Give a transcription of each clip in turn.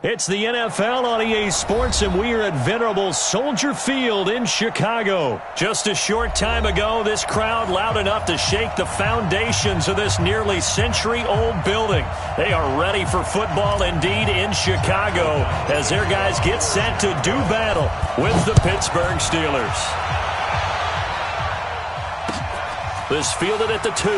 It's the NFL on EA Sports, and we are at venerable Soldier Field in Chicago. Just a short time ago, this crowd loud enough to shake the foundations of this nearly century-old building. They are ready for football indeed in Chicago as their guys get set to do battle with the Pittsburgh Steelers. This fielded at the 2.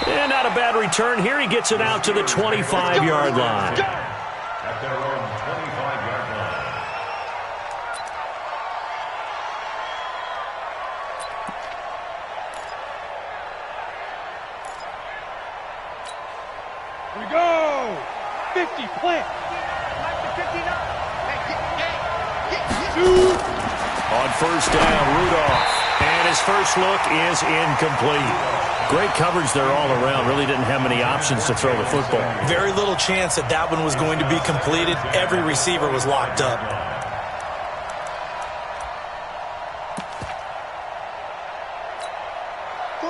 And not a bad return here. He gets it out to the 25-yard line. At their own 25-yard line. Here we go. 50, plant. On first down, Rudolph. And his first look is incomplete. Great coverage there all around. Really didn't have many options to throw the football. Very little chance that that one was going to be completed. Every receiver was locked up.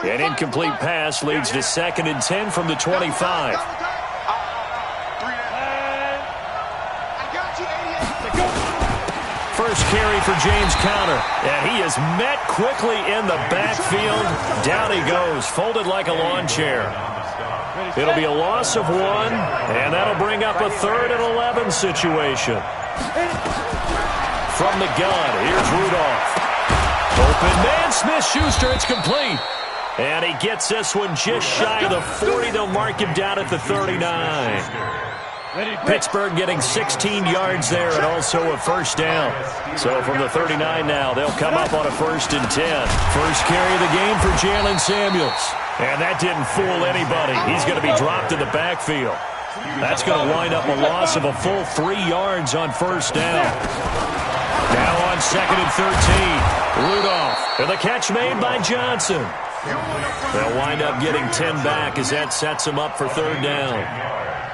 An incomplete pass leads to 2nd and 10 from the 25. First carry for James Conner, and he is met quickly in the backfield. Down he goes, folded like a lawn chair. It'll be a loss of 1, and that'll bring up a 3rd and 11 situation. From the gun, here's Rudolph. Open man, Smith-Schuster, it's complete. And he gets this one just shy of the 40. They'll mark him down at the 39. Pittsburgh getting 16 yards there and also a first down. So from the 39 now, they'll come up on a 1st and 10. First carry of the game for Jalen Samuels. And that didn't fool anybody. He's going to be dropped in the backfield. That's going to wind up a loss of a full 3 yards on first down. Now on 2nd and 13. Rudolph. And the catch made by Johnson. They'll wind up getting 10 back as that sets them up for 3rd down.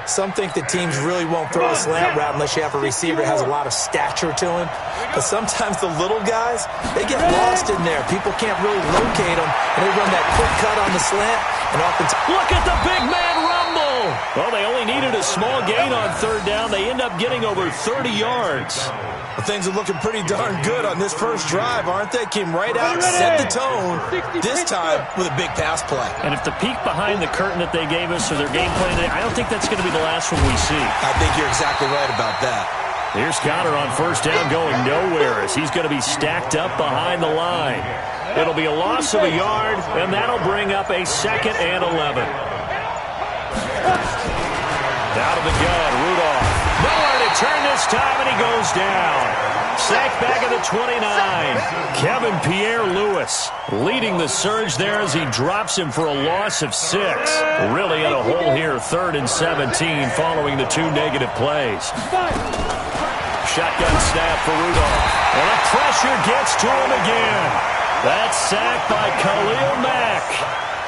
Some think that teams really won't throw a slant route unless you have a receiver that has a lot of stature to him. But sometimes the little guys, they get lost in there. People can't really locate them, and they run that quick cut on the slant. And look at the big man rumble. Well, they only needed a small gain on 3rd down. They end up getting over 30 yards. Well, things are looking pretty darn good on this first drive, aren't they? Came right out, set the tone, this time with a big pass play. And if the peek behind the curtain that they gave us or their game plan, I don't think that's going to be the last one we see. I think you're exactly right about that. Here's Conner on first down going nowhere as he's going to be stacked up behind the line. It'll be a loss of a yard, and that'll bring up a 2nd and 11. Out of the gun, Rudolph. Nowhere to turn this time, and he goes down. Sacked back at the 29. Kevin Pierre-Louis leading the surge there as he drops him for a loss of 6. Really in a hole here, 3rd and 17 following the 2 negative plays. Shotgun snap for Rudolph. And the pressure gets to him again. That's sacked by Khalil Mack.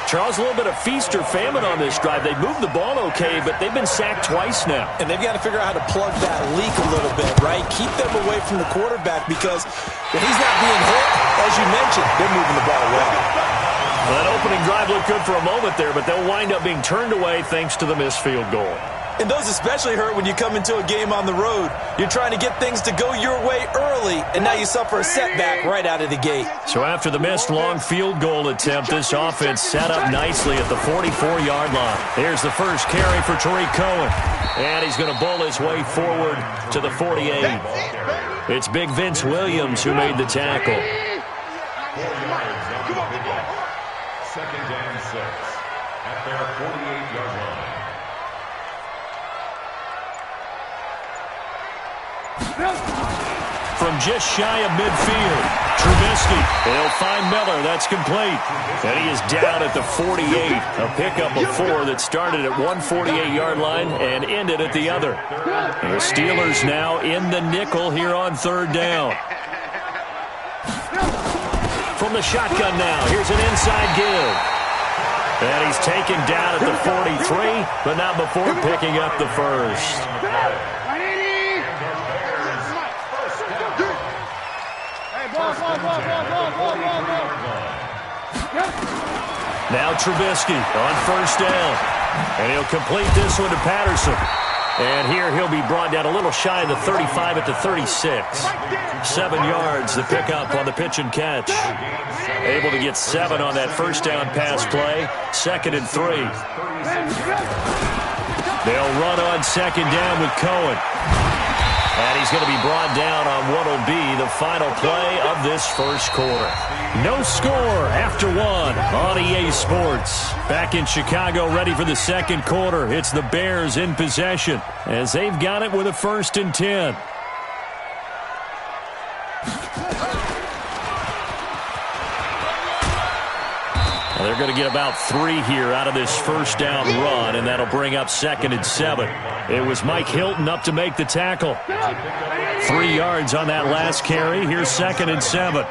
Charles, a little bit of feast or famine on this drive. They moved the ball okay, but they've been sacked twice now. And they've got to figure out how to plug that leak a little bit, right? Keep them away from the quarterback because when he's not being hit, as you mentioned, they're moving the ball well. Well, that opening drive looked good for a moment there, but they'll wind up being turned away thanks to the missed field goal. And those especially hurt when you come into a game on the road. You're trying to get things to go your way early, and now you suffer a setback right out of the gate. So after the missed long field goal attempt, this offense set up nicely at the 44-yard line. Here's the first carry for Tariq Cohen. And he's going to bowl his way forward to the 48. It's big Vince Williams who made the tackle. 4 yards on the pickup. 2nd and 6 at their 48-yard line. From just shy of midfield, Trubisky. They'll find Miller. That's complete. And he is down at the 48. A pickup of 4 that started at 148-yard line and ended at the other. And the Steelers now in the nickel here on 3rd down. From the shotgun now, here's an inside give. And he's taken down at the 43, but not before picking up the first. Now Trubisky on first down. And he'll complete this one to Patterson. And here he'll be brought down a little shy of the 35 at the 36. 7 yards the pickup on the pitch and catch. Able to get 7 on that first down pass play. 2nd and 3. They'll run on 2nd down with Cohen. And he's going to be brought down on what will be the final play of this first quarter. No score after 1 on EA Sports. Back in Chicago, ready for the second quarter. It's the Bears in possession as they've got it with a 1st and 10. They're going to get about 3 here out of this first down run, and that'll bring up 2nd and 7. It was Mike Hilton up to make the tackle. 3 yards on that last carry. Here's 2nd and 7.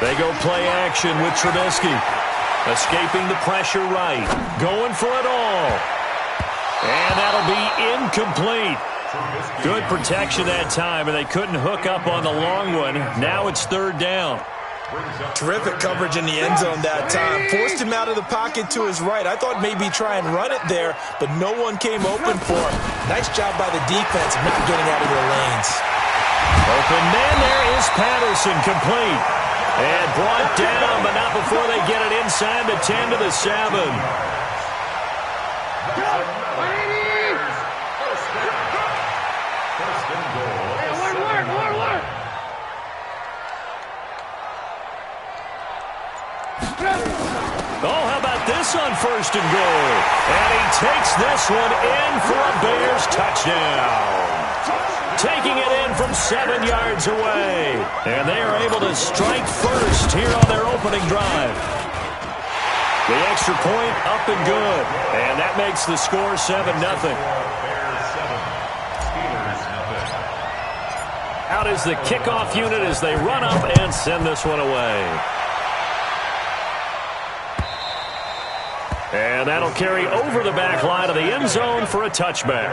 They go play action with Trubisky. Escaping the pressure right. Going for it all. And that'll be incomplete. Good protection that time, and they couldn't hook up on the long one. Now it's 3rd down. Terrific coverage in the end zone that time. Forced him out of the pocket to his right. I thought maybe try and run it there, but no one came open for him. Nice job by the defense of not getting out of their lanes. Open man there is Patterson, complete. And brought down, but not before they get it inside the 10 to the 7. Oh, how about this on 1st and goal? And he takes this one in for a Bears touchdown. Taking it in from 7 yards away. And they are able to strike first here on their opening drive. The extra point up and good. And that makes the score 7-0. Out is the kickoff unit as they run up and send this one away. And that'll carry over the back line of the end zone for a touchback.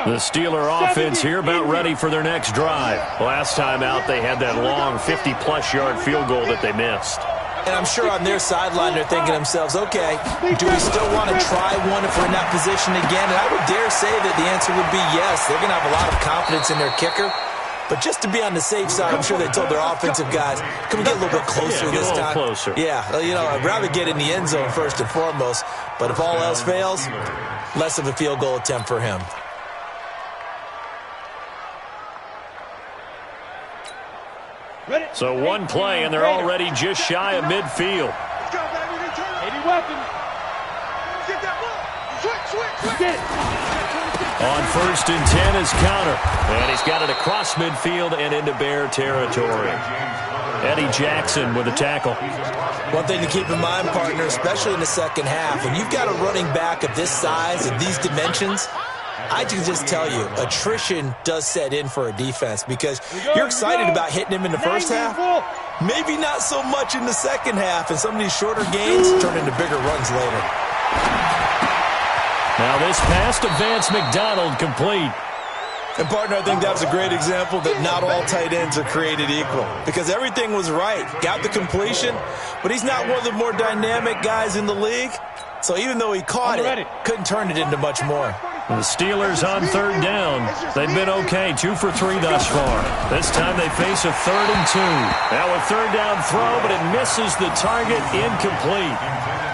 The Steeler offense here about ready for their next drive. Last time out, they had that long 50-plus yard field goal that they missed. And I'm sure on their sideline they're thinking to themselves, okay, do we still want to try one if we're in that position again? And I would dare say that the answer would be yes. They're going to have a lot of confidence in their kicker. But just to be on the safe side, I'm sure they told their offensive guys, can we get a little bit closer this time? Closer. Yeah, you know, I'd rather get in the end zone first and foremost. But if all else fails, less of a field goal attempt for him. So one play, and they're already just shy of midfield. Any weapon. Get that ball. Get it. On 1st and 10 is counter. And he's got it across midfield and into Bear territory. Eddie Jackson with a tackle. One thing to keep in mind, partner, especially in the second half, when you've got a running back of this size and these dimensions, I can just tell you, attrition does set in for a defense because you're excited about hitting him in the first half. Maybe not so much in the second half, and some of these shorter gains turn into bigger runs later. Now this pass to Vance McDonald, complete. And, partner, I think that was a great example that not all tight ends are created equal because everything was right. Got the completion, but he's not one of the more dynamic guys in the league. So even though he caught it, couldn't turn it into much more. The Steelers on 3rd down. They've been okay, 2 for 3 thus far. This time they face a 3rd and 2. Now a 3rd down throw, but it misses the target, incomplete.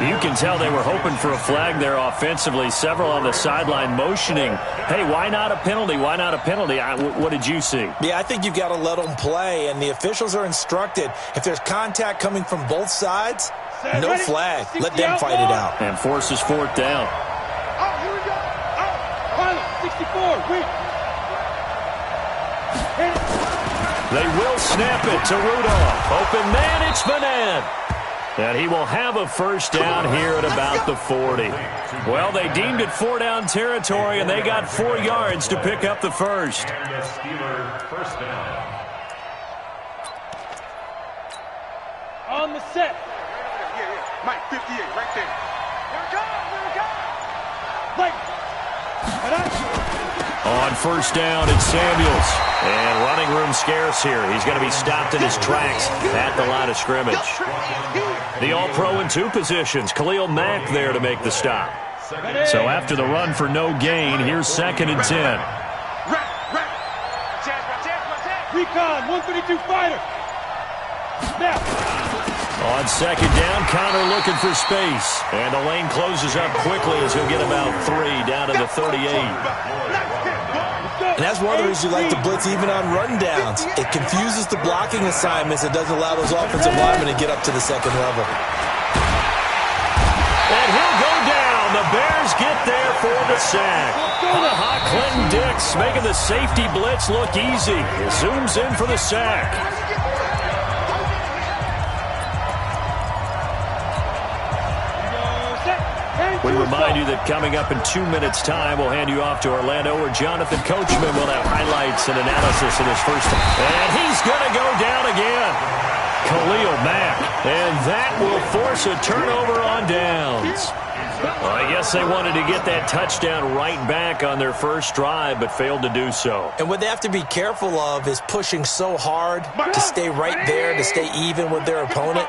You can tell they were hoping for a flag there offensively. Several on the sideline motioning, hey, why not a penalty? Why not a penalty? What did you see? Yeah, I think you've got to let them play, and the officials are instructed. If there's contact coming from both sides, no flag. Let them fight it out. And forces 4th down. Oh, here we go. Oh, Pilot, 64. Wait. They will snap it to Rudolph. Open man, it's Manette. And he will have a 1st down here at about the 40. Well, they deemed it 4-down territory, and they got 4 yards to pick up the first. And the Steeler 1st down. On the set. Yeah. Mike, 58, right there. Here we go. Mike. On first down, it's Samuels. And running room scarce here. He's going to be stopped in his tracks at the line of scrimmage. The All-Pro in 2 positions. Khalil Mack there to make the stop. So after the run for no gain, here's 2nd and 10. Recon, 132 fighter. Now. On 2nd down, Connor looking for space. And the lane closes up quickly as he'll get about 3 down to the 38. And that's one of the reasons you like to blitz even on rundowns. It confuses the blocking assignments. It doesn't allow those offensive linemen to get up to the 2nd level. And he'll go down. The Bears get there for the sack. Clinton Dix making the safety blitz look easy. Zooms in for the sack. We remind you that coming up in 2 minutes' time, we'll hand you off to Orlando, where Jonathan Coachman will have highlights and analysis in his first. And he's going to go down again. Khalil Mack. And that will force a turnover on downs. Well, I guess they wanted to get that touchdown right back on their first drive, but failed to do so. And what they have to be careful of is pushing so hard to stay right there, to stay even with their opponent,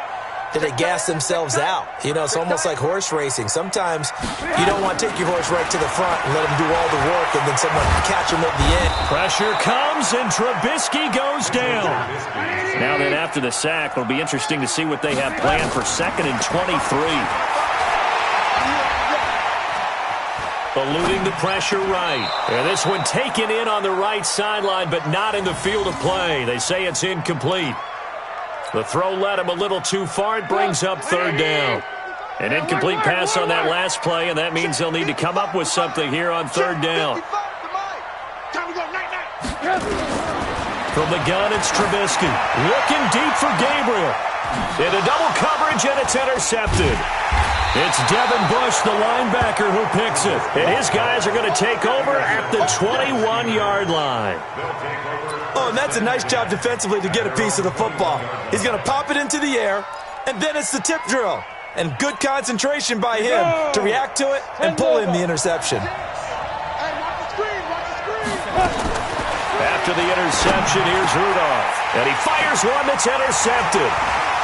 that they gas themselves out. You know, it's almost like horse racing. Sometimes you don't want to take your horse right to the front and let him do all the work and then someone catch him at the end. Pressure comes and Trubisky goes down. Now then, after the sack, it'll be interesting to see what they have planned for 2nd and 23. Eluding the pressure right. And this one taken in on the right sideline, but not in the field of play. They say it's incomplete. The throw led him a little too far. It brings up 3rd down. An incomplete pass on that last play, and that means they'll need to come up with something here on 3rd down. From the gun, it's Trubisky. Looking deep for Gabriel. Into double coverage, and it's intercepted. It's Devin Bush, the linebacker, who picks it. And his guys are going to take over at the 21-yard line. Oh, and that's a nice job defensively to get a piece of the football. He's going to pop it into the air, and then it's the tip drill. And good concentration by him to react to it and pull in the interception. After the interception, here's Rudolph. And he fires one that's intercepted.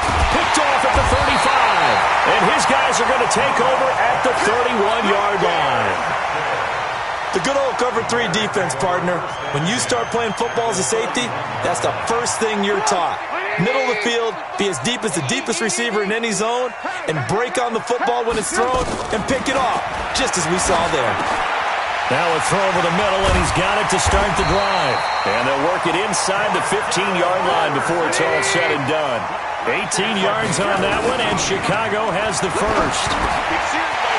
Picked off at the 35. And his guys are going to take over at the 31-yard line. The good old cover 3 defense, partner. When you start playing football as a safety, that's the first thing you're taught. Middle of the field, be as deep as the deepest receiver in any zone, and break on the football when it's thrown and pick it off, just as we saw there. Now a throw over the middle, and he's got it to start the drive. And they'll work it inside the 15-yard line before it's all said and done. 18 yards on that one, and Chicago has the first.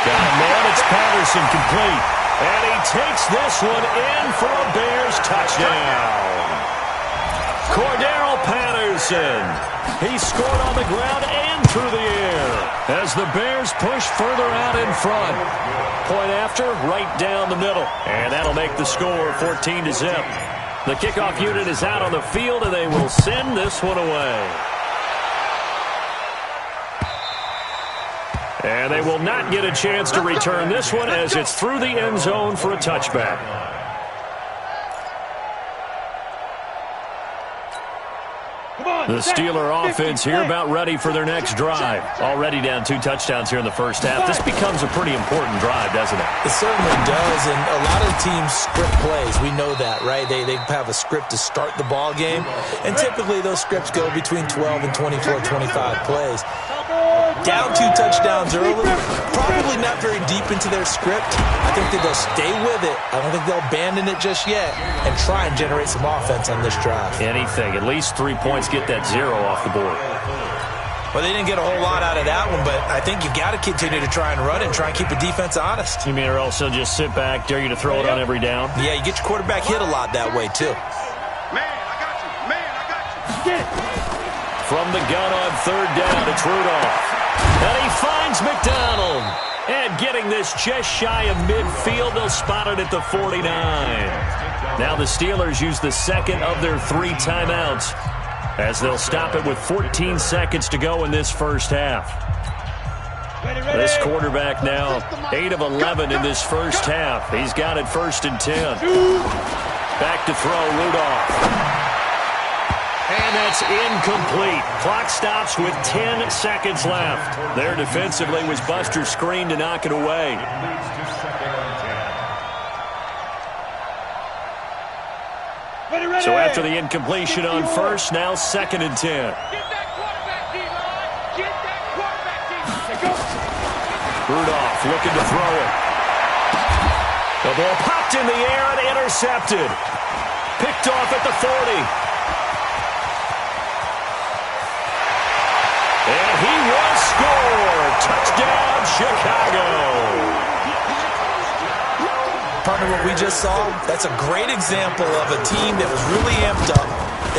Got a man, it's Patterson, complete. And he takes this one in for a Bears touchdown. Cordero Patterson. He scored on the ground and through the air as the Bears push further out in front. Point after, right down the middle. And that'll make the score 14-0. The kickoff unit is out on the field, and they will send this one away. And they will not get a chance to return this one as it's through the end zone for a touchback. The Steeler offense here about ready for their next drive. Already down 2 touchdowns here in the first half. This becomes a pretty important drive, doesn't it? It certainly does, and a lot of teams script plays. We know that, right? They have a script to start the ball game, and typically those scripts go between 12 and 24, 25 plays. Down 2 touchdowns early, probably not very deep into their script. I think that they'll stay with it. I don't think they'll abandon it just yet and try and generate some offense on this drive. Anything. At least 3 points, get that 0 off the board. Well, they didn't get a whole lot out of that one, but I think you got to continue to try and run and try and keep the defense honest. You mean or else they'll just sit back, dare you to throw it on every down? Yeah, you get your quarterback hit a lot that way, too. Man, I got you. Man, I got you. Get it. From the gun on 3rd down, it's Rudolph. And he finds McDonald. And getting this just shy of midfield, they'll spot it at the 49. Now the Steelers use the second of their 3 timeouts as they'll stop it with 14 seconds to go in this first half. This quarterback now 8 of 11 in this first half. He's got it 1st and 10. Back to throw, Rudolph. And that's incomplete. Clock stops with 10 seconds left. There defensively was Buster's screen to knock it away. So after the incompletion on first, now 2nd and 10. Rudolph looking to throw it. The ball popped in the air and intercepted. Picked off at the 40. And he was scored. Touchdown, Chicago. Partner, what we just saw, that's a great example of a team that was really amped up.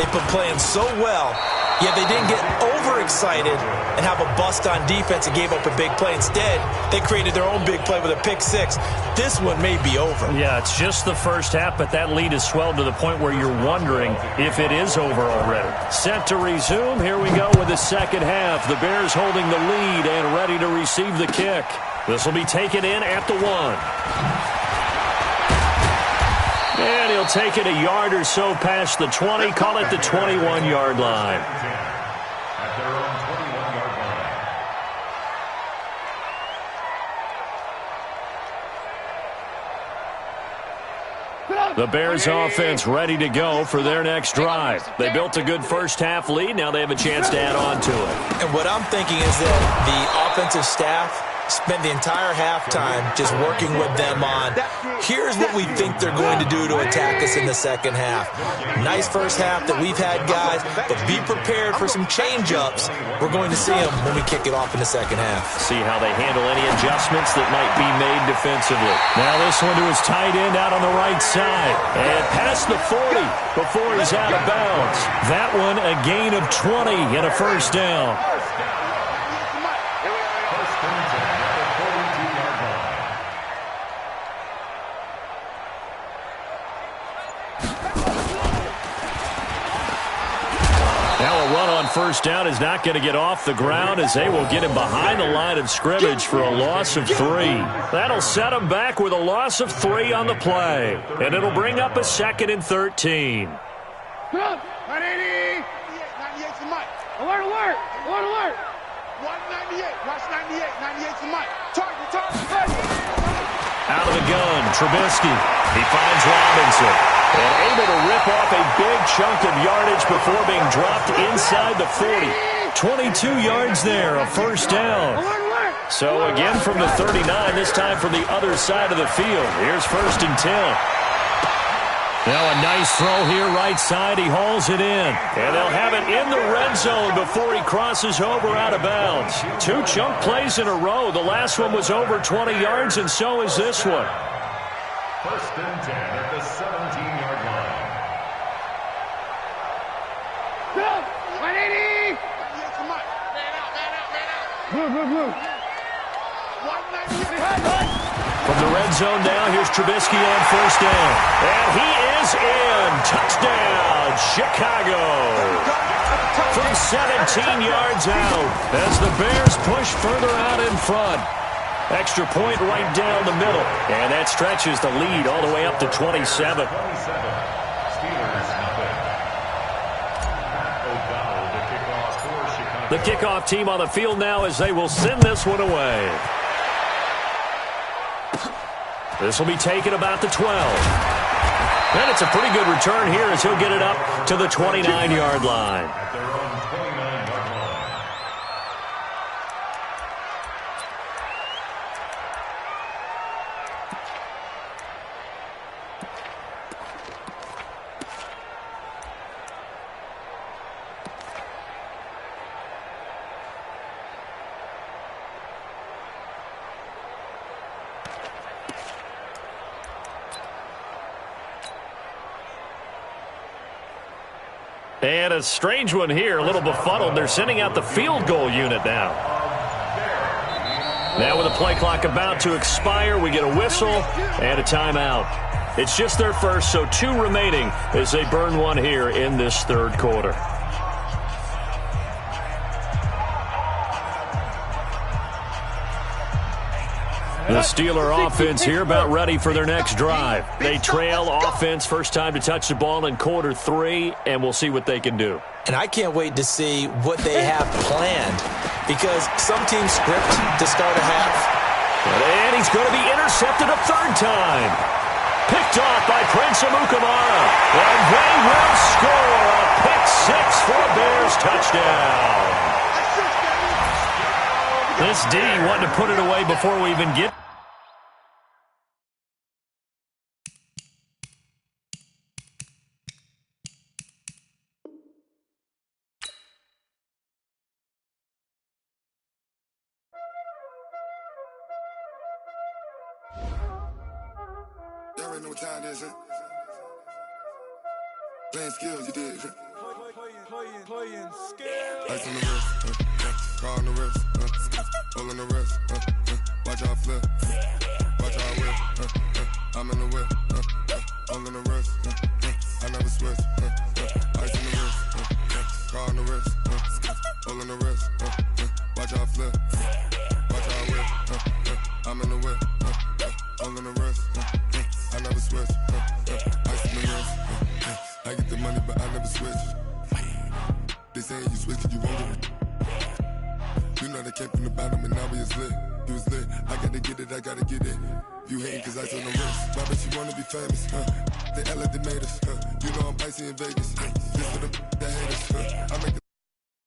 They've been playing so well, yet they didn't get overexcited and have a bust on defense and gave up a big play. Instead, they created their own big play with a pick six. This one may be over. Yeah, it's just the first half, but that lead has swelled to the point where you're wondering if it is over already. Set to resume. Here we go with the second half. The Bears holding the lead and ready to receive the kick. This will be taken in at the 1. And he'll take it a yard or so past the 20, call it the 21-yard line. At their own 21-yard line. The Bears offense ready to go for their next drive. They built a good first half lead. Now they have a chance to add on to it. And what I'm thinking is that the offensive staff spent the entire halftime just working with them on, here's what we think they're going to do to attack us in the second half. Nice first half that we've had, guys, but be prepared for some change-ups. We're going to see them when we kick it off in the second half. See how they handle any adjustments that might be made defensively. Now this one to his tight end out on the right side. And past the 40 before he's out of bounds. That one a gain of 20 and a first down. First down is not going to get off the ground as they will get him behind the line of scrimmage for a loss of 3. That'll set him back with a loss of 3 on the play. And it'll bring up a 2nd and 13. Come on, 180. 98 to Mike. Alert, alert, alert, alert. 198, watch 98, 98 to Mike. Target, target. Out of the gun, Trubisky. He finds Robinson. And able to rip off a big chunk of yardage before being dropped inside the 40. 22 yards there, a first down. So again from the 39, this time from the other side of the field. Here's 1st and 10. Now a nice throw here, right side. He hauls it in. And they'll have it in the red zone before he crosses over out of bounds. 2 chunk plays in a row. The last one was over 20 yards, and so is this one. 1st and 10 at the 17-yard line. Go! 180! Blue, blue, blue. From the red zone now, here's Trubisky on first down. And he is in. Touchdown, Chicago. From 17 yards out as the Bears push further out in front. Extra point right down the middle. And that stretches the lead all the way up to 27. Steelers nothing. The kickoff team on the field now as they will send this one away. This will be taken about the 12. And it's a pretty good return here as he'll get it up to the 29-yard line. At their own 29-yard line. And a strange one here, a little befuddled. They're sending out the field goal unit now. Now with the play clock about to expire, we get a whistle and a timeout. It's just their first, so 2 remaining as they burn one here in this third quarter. The Steeler offense here about ready for their next drive. They trail offense first time to touch the ball in quarter 3, and we'll see what they can do. And I can't wait to see what they have planned, because some teams script to start a half. And he's going to be intercepted a third time. Picked off by Prince Amukamara. And they will score a pick-6 for a Bears touchdown. This D wanted to put it away before we even get. Y'all already know what time it is, huh? Playing skills, you did, huh? Playing skills. Ice on the wrist, car on the wrist, hole in the wrist, watch how I flip, watch how I whip, I'm in the whip, hole in the wrist, I never switch, ice on the wrist, car on the wrist, hole in the wrist, watch how I flip, watch how I whip, I'm in the whip, hole in the wrist, I never switch, ice on the wrist, I get the money but I never switch. They saying you switch cause you won't get it. You know they came from the bottom and now we is lit. You was lit, I gotta get it, I gotta get it. You hating cause ice on the wrist. Why bet you wanna be famous, They act like they made us, You know I'm icy in Vegas, This for the that hate us, I make